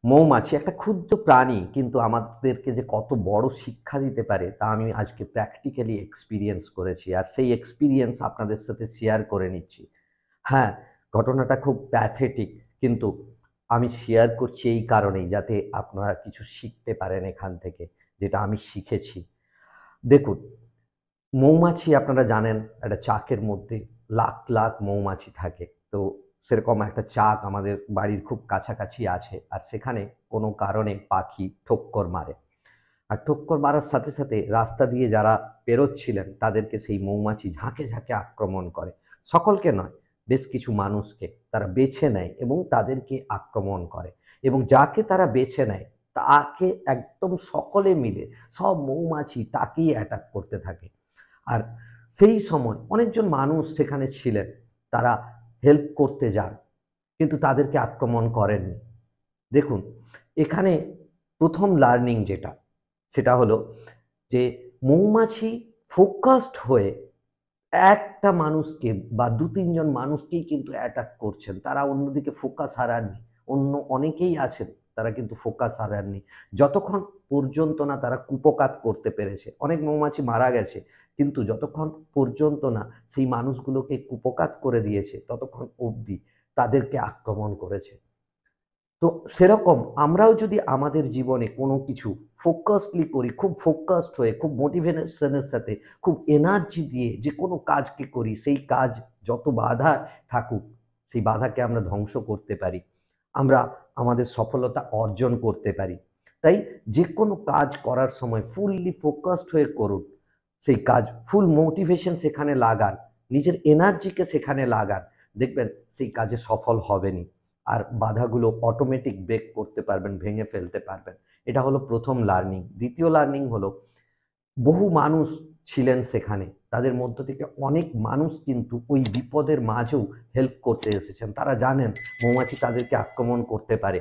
মৌমাছি একটা ক্ষুদ্র প্রাণী, কিন্তু আমাদেরকে যে কত বড় শিক্ষা দিতে পারে তা আমি আজকে প্র্যাকটিক্যালি এক্সপেরিয়েন্স করেছি। আর সেই এক্সপেরিয়েন্স আপনাদের সাথে শেয়ার করে নিচ্ছি। হ্যাঁ, ঘটনাটা খুব প্যাথেটিক, কিন্তু আমি শেয়ার করছি এই কারণেই যাতে আপনারা কিছু শিখতে পারেন এখান থেকে, যেটা আমি শিখেছি। দেখুন, মৌমাছি আপনারা জানেন একটা চাকের মধ্যে লাখ, লাখ মৌমাছি থাকে। তো সেরকম একটা চাক আমাদের বাড়ির খুব কাছাকাছি আছে। আর সেখানে কোনো কারণে পাখি ঠোক্কর মারে। আর ঠোক্কর মারার সাথে, সাথে রাস্তা দিয়ে যারা পেরোচ্ছিলেন তাদেরকে সেই মৌমাছি ঝাঁকে, ঝাঁকে আক্রমণ করে। সকলকে নয়, বেশ কিছু মানুষকে তারা বেছে নেয় এবং তাদেরকে আক্রমণ করে। এবং যাকে তারা বেছে নেয় তাকে একদম সকলে মিলে সব মৌমাছি তাকেই অ্যাটাক করতে থাকে। আর সেই সময় অনেকজন মানুষ সেখানে ছিলেন। তারা হেল্প করতে যান, কিন্তু তাদেরকে আক্রমণ করেননি। দেখুন, এখানে ১ম লার্নিং যেটা, সেটা হলো যে মৌমাছি ফোকাসড হয়ে একটা মানুষকে বা ২-৩ জন মানুষকেই কিন্তু অ্যাটাক করছেন। তারা অন্যদিকে ফোকাস হারাননি। অন্য অনেকেই আছেন, তারা কিন্তু ফোকাস হারাননি। যতক্ষণ পর্যন্ত না তারা কুপোকাত করতে পেরেছে। অনেক মৌমাছি মারা গেছে, কিন্তু যতক্ষণ পর্যন্ত না সেই মানুষগুলোকে কুপোকাত করে দিয়েছে, ততক্ষণ অবধি তাদেরকে আক্রমণ করেছে। তো সেরকম আমরাও যদি আমাদের জীবনে কোনো কিছু ফোকাসলি করি, খুব ফোকাসড হয়ে, খুব মোটিভেশনের সাথে, খুব এনার্জি দিয়ে যে কোনো কাজকে করি, সেই কাজ যত বাধা থাকুক, সেই বাধাকে আমরা ধ্বংস করতে পারি। আমরা আমাদের সফলতা অর্জন করতে পারি। তাই যে কোনো কাজ করার সময় ফুললি ফোকাসড হয়ে করুন। সেই কাজ ফুল মোটিভেশন সেখানে লাগান, নিজের এনার্জিকে সেখানে লাগান। দেখবেন সেই কাজে সফল হবেনই। আর বাধাগুলো অটোমেটিক ব্রেক করতে পারবেন, ভেঙে ফেলতে পারবেন। এটা হলো ১ম লার্নিং। ২য় লার্নিং হলো, বহু মানুষ ছিলেন সেখানে। তাদের মধ্য থেকে অনেক মানুষ কিন্তু ওই বিপদের মাঝেও হেল্প করতে এসেছেন। তারা জানেন মৌমাছি তাদেরকে আক্রমণ করতে পারে।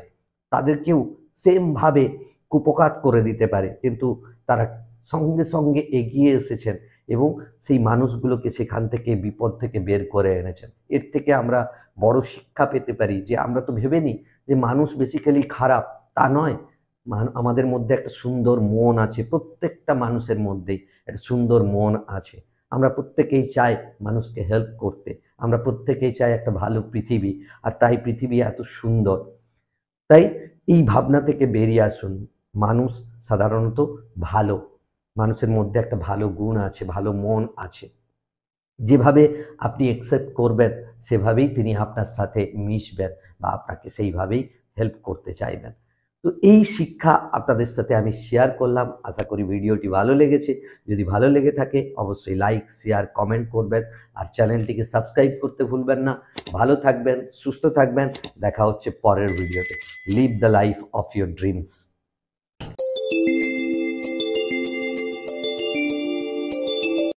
তাদেরকেও সেমভাবে কুপোকাত করে দিতে পারে। কিন্তু তারা সঙ্গে, সঙ্গে এগিয়ে এসেছেন এবং সেই মানুষগুলোকে সেখান থেকে বিপদ থেকে বের করে এনেছেন। এর থেকে আমরা বড় শিক্ষা পেতে পারি যে আমরা তো ভেবে নিই যে মানুষ বেসিক্যালি খারাপ, তা নয়। আমাদের মধ্যে একটা সুন্দর মন আছে। প্রত্যেকটা মানুষের মধ্যেই একটা সুন্দর মন আছে। আমরা প্রত্যেকেই চাই মানুষকে হেল্প করতে। আমরা প্রত্যেকেই চাই একটা ভালো পৃথিবী। আর তাই পৃথিবী এত সুন্দর। তাই এই ভাবনা থেকে বেরিয়ে আসুন। মানুষ সাধারণত ভালো। মানুষের মধ্যে একটা ভালো গুণ আছে, ভালো মন আছে। যেভাবে আপনি অ্যাকসেপ্ট করবেন, সেভাবেই তিনি আপনার সাথে মিশবেন বা আপনাকে সেইভাবেই হেল্প করতে চাইবেন। তো এই শিক্ষা আপনাদের সাথে আমি শেয়ার করলাম। আশা করি ভিডিওটি ভালো লেগেছে। যদি ভালো লেগে থাকে অবশ্যই লাইক, শেয়ার, কমেন্ট করবেন। আর চ্যানেলটিকে সাবস্ক্রাইব করতে ভুলবেন না। ভালো থাকবেন, সুস্থ থাকবেন। দেখা হচ্ছে পরের ভিডিওতে। Live the life of your dreams.